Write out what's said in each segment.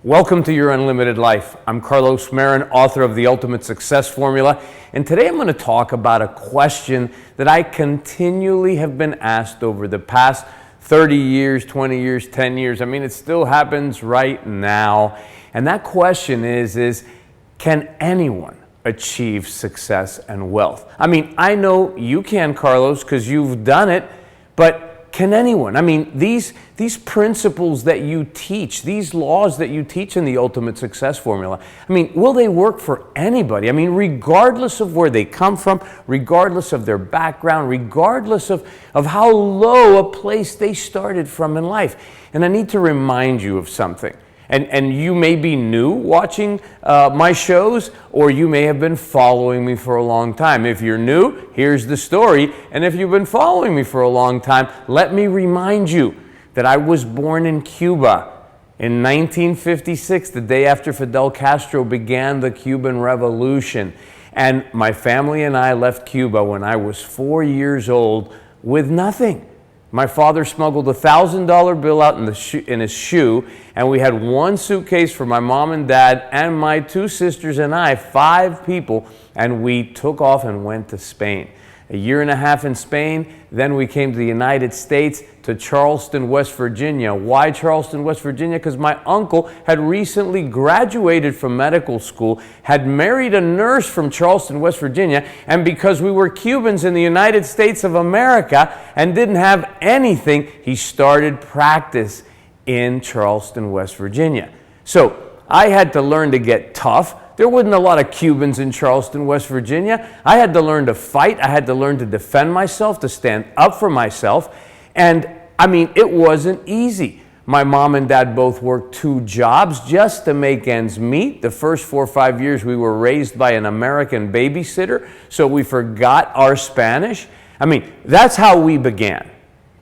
Welcome to Your Unlimited Life. I'm Carlos Marin, author of The Ultimate Success Formula, and today I'm going to talk about a question that I continually have been asked over the past 30 years, 20 years, 10 years. I mean, it still happens right now. And that question is can anyone achieve success and wealth? I mean, I know you can, Carlos, because you've done it, but can anyone? I mean, these principles that you teach, these laws that you teach in the Ultimate Success Formula, I mean, will they work for anybody? I mean, regardless of where they come from, regardless of their background, regardless of how low a place they started from in life. And I need to remind you of something. And you may be new watching my shows, or you may have been following me for a long time. If you're new, here's the story. And if you've been following me for a long time, let me remind you that I was born in Cuba in 1956, the day after Fidel Castro began the Cuban Revolution. And my family and I left Cuba when I was 4 years old with nothing. My father smuggled a $1,000 bill out in his shoe, and we had one suitcase for my mom and dad and my two sisters and I, 5 people, and we took off and went to Spain. A year and a half in Spain, then we came to the United States, to Charleston, West Virginia. Why Charleston, West Virginia? Because my uncle had recently graduated from medical school, had married a nurse from Charleston, West Virginia, and because we were Cubans in the United States of America and didn't have anything, he started practice in Charleston, West Virginia. So I had to learn to get tough. There wasn't a lot of Cubans in Charleston, West Virginia. I had to learn to fight. I had to learn to defend myself, to stand up for myself. And I mean, it wasn't easy. My mom and dad both worked 2 jobs just to make ends meet. The first 4 or 5 years we were raised by an American babysitter, so we forgot our Spanish. I mean, that's how we began.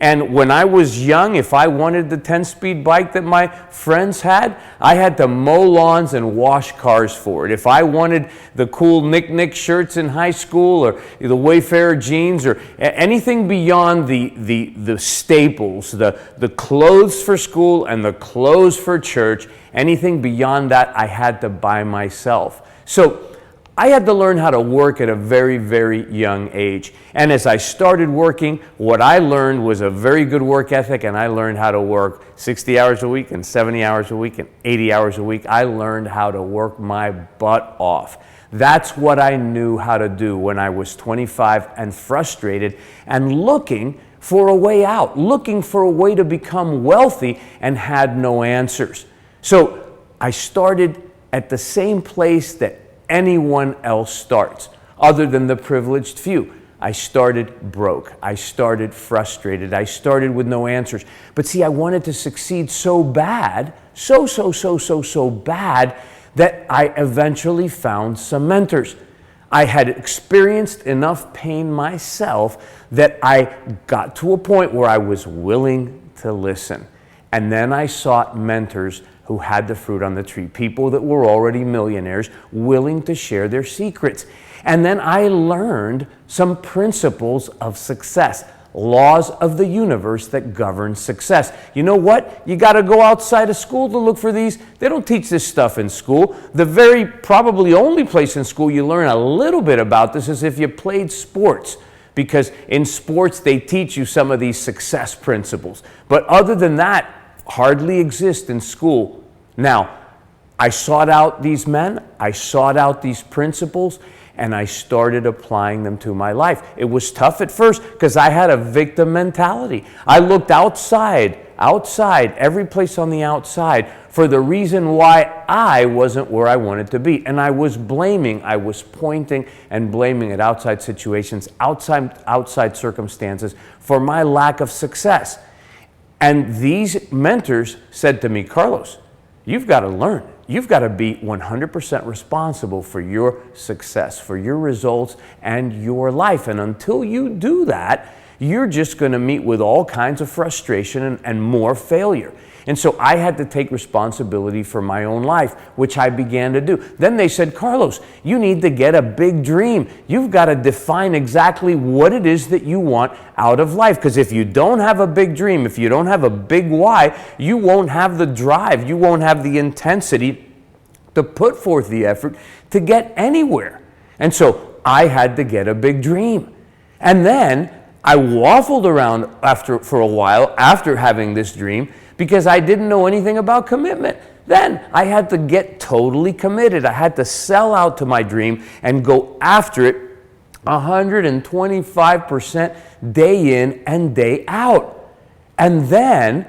And when I was young, if I wanted the 10-speed bike that my friends had, I had to mow lawns and wash cars for it. If I wanted the cool Nick shirts in high school, or the Wayfarer jeans, or anything beyond the staples, the clothes for school and the clothes for church, anything beyond that I had to buy myself. So I had to learn how to work at a very, very young age. And as I started working, what I learned was a very good work ethic, and I learned how to work 60 hours a week and 70 hours a week and 80 hours a week. I learned how to work my butt off. That's what I knew how to do when I was 25 and frustrated and looking for a way out, looking for a way to become wealthy, and had no answers. So I started at the same place that anyone else starts, other than the privileged few. I started broke. I started frustrated. I started with no answers. But see, I wanted to succeed so bad, so bad, that I eventually found some mentors. I had experienced enough pain myself that I got to a point where I was willing to listen. And then I sought mentors who had the fruit on the tree, people that were already millionaires, willing to share their secrets. And then I learned some principles of success, laws of the universe that govern success. You know what? You got to go outside of school to look for these. They don't teach this stuff in school. The very probably only place in school you learn a little bit about this is if you played sports, because in sports they teach you some of these success principles. But other than that, hardly exist in school. Now, I sought out these men, I sought out these principles, and I started applying them to my life. It was tough at first because I had a victim mentality. I looked outside, every place on the outside, for the reason why I wasn't where I wanted to be. And I was pointing and blaming at outside situations, outside circumstances for my lack of success. And these mentors said to me, Carlos, you've got to learn. You've got to be 100% responsible for your success, for your results, and your life. And until you do that, you're just going to meet with all kinds of frustration and more failure. And so I had to take responsibility for my own life, which I began to do. Then they said, Carlos, you need to get a big dream. You've got to define exactly what it is that you want out of life. Because if you don't have a big dream, if you don't have a big why, you won't have the drive, you won't have the intensity to put forth the effort to get anywhere. And so I had to get a big dream. And then I waffled around for a while after having this dream because I didn't know anything about commitment. Then I had to get totally committed. I had to sell out to my dream and go after it 125% day in and day out. And then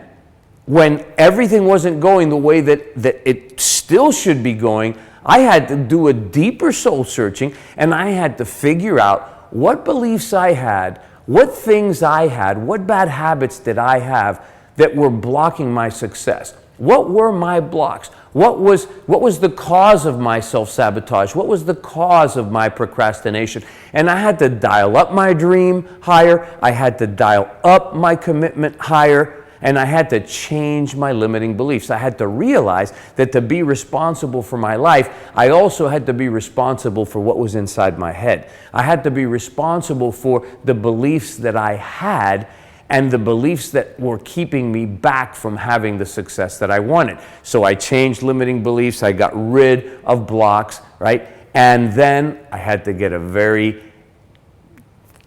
when everything wasn't going the way that it still should be going, I had to do a deeper soul searching, and I had to figure out what beliefs I had, what things I had, what bad habits did I have that were blocking my success. What were my blocks? What was the cause of my self-sabotage? What was the cause of my procrastination? And I had to dial up my dream higher. I had to dial up my commitment higher. And I had to change my limiting beliefs. I had to realize that to be responsible for my life, I also had to be responsible for what was inside my head. I had to be responsible for the beliefs that I had and the beliefs that were keeping me back from having the success that I wanted. So I changed limiting beliefs. I got rid of blocks, right? And then I had to get a very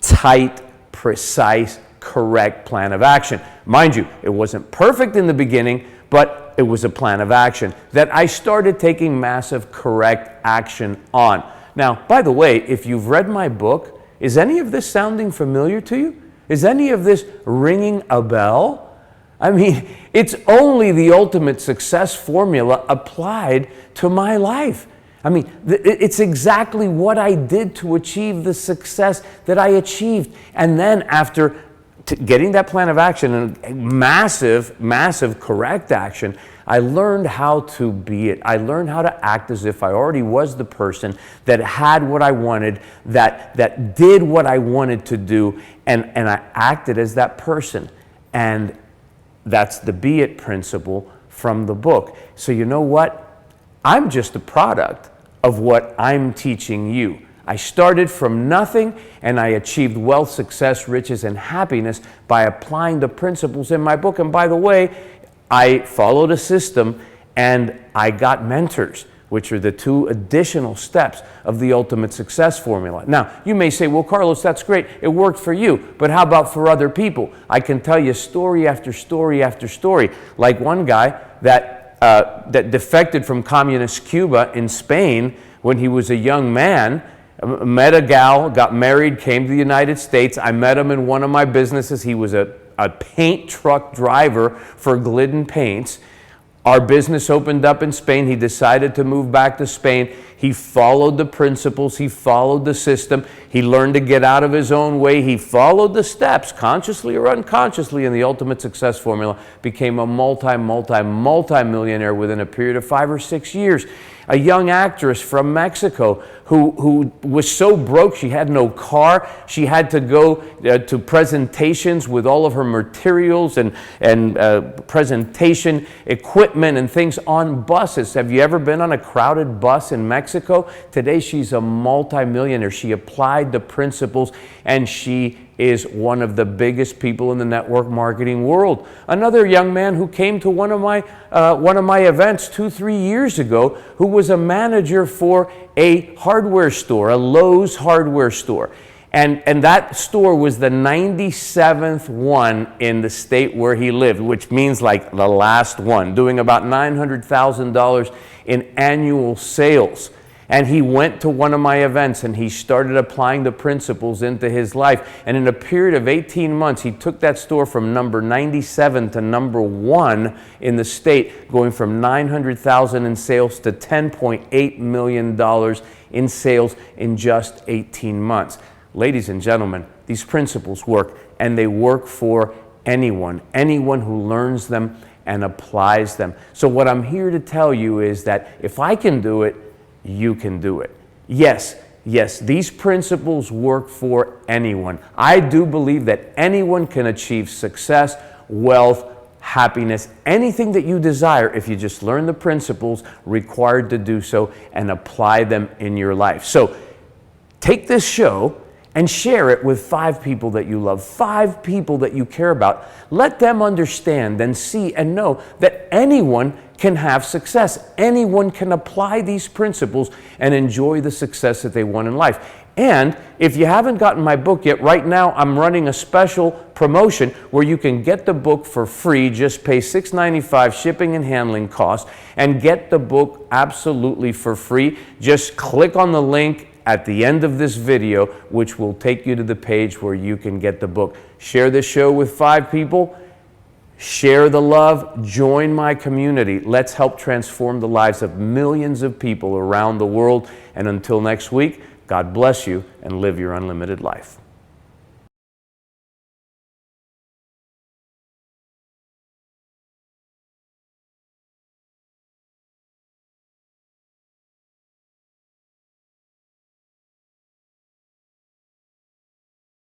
tight, precise, correct plan of action. Mind you, it wasn't perfect in the beginning, but it was a plan of action that I started taking massive correct action on. Now, by the way, if you've read my book, is any of this sounding familiar to you? Is any of this ringing a bell? I mean, it's only the ultimate success formula applied to my life. I mean, it's exactly what I did to achieve the success that I achieved. And then after getting that plan of action and massive correct action, I learned how to be it. I learned how to act as if I already was the person that had what I wanted, that did what I wanted to do, and I acted as that person. And that's the be it principle from the book. So you know what? I'm just a product of what I'm teaching you. I started from nothing and I achieved wealth, success, riches, and happiness by applying the principles in my book. And by the way, I followed a system and I got mentors, which are the two additional steps of the ultimate success formula. Now, you may say, well, Carlos, that's great. It worked for you, but how about for other people? I can tell you story after story after story. Like one guy that defected from communist Cuba in Spain when he was a young man, met a gal, got married, came to the United States. I met him in one of my businesses. He was a paint truck driver for Glidden Paints. Our business opened up in Spain. He decided to move back to Spain. He followed the principles. He followed the system. He learned to get out of his own way. He followed the steps, consciously or unconsciously, in the ultimate success formula, became a multi-millionaire within a period of 5 or 6 years. A young actress from Mexico who was so broke she had no car. She had to go to presentations with all of her materials and presentation equipment and things on buses. Have you ever been on a crowded bus in Mexico? Today she's a multi-millionaire. She applied the principles and she is one of the biggest people in the network marketing world. Another young man who came to one of my events 2-3 years ago, who was a manager for a hardware store, a Lowe's hardware store. And that store was the 97th one in the state where he lived, which means like the last one, doing about $900,000 in annual sales. And he went to one of my events and he started applying the principles into his life. And in a period of 18 months, he took that store from number 97 to number 1 in the state, going from $900,000 in sales to $10.8 million in sales in just 18 months. Ladies and gentlemen, these principles work, and they work for anyone who learns them and applies them. So what I'm here to tell you is that if I can do it, you can do it. Yes, these principles work for anyone. I do believe that anyone can achieve success, wealth, happiness, anything that you desire if you just learn the principles required to do so and apply them in your life. So take this show and share it with 5 people that you love, 5 people that you care about. Let them understand and see and know that anyone can have success. Anyone can apply these principles and enjoy the success that they want in life. And if you haven't gotten my book yet, right now I'm running a special promotion where you can get the book for free. Just pay $6.95 shipping and handling costs and get the book absolutely for free. Just click on the link at the end of this video, which will take you to the page where you can get the book. Share this show with 5 people. Share the love. Join my community. Let's help transform the lives of millions of people around the world. And until next week, God bless you and live your unlimited life.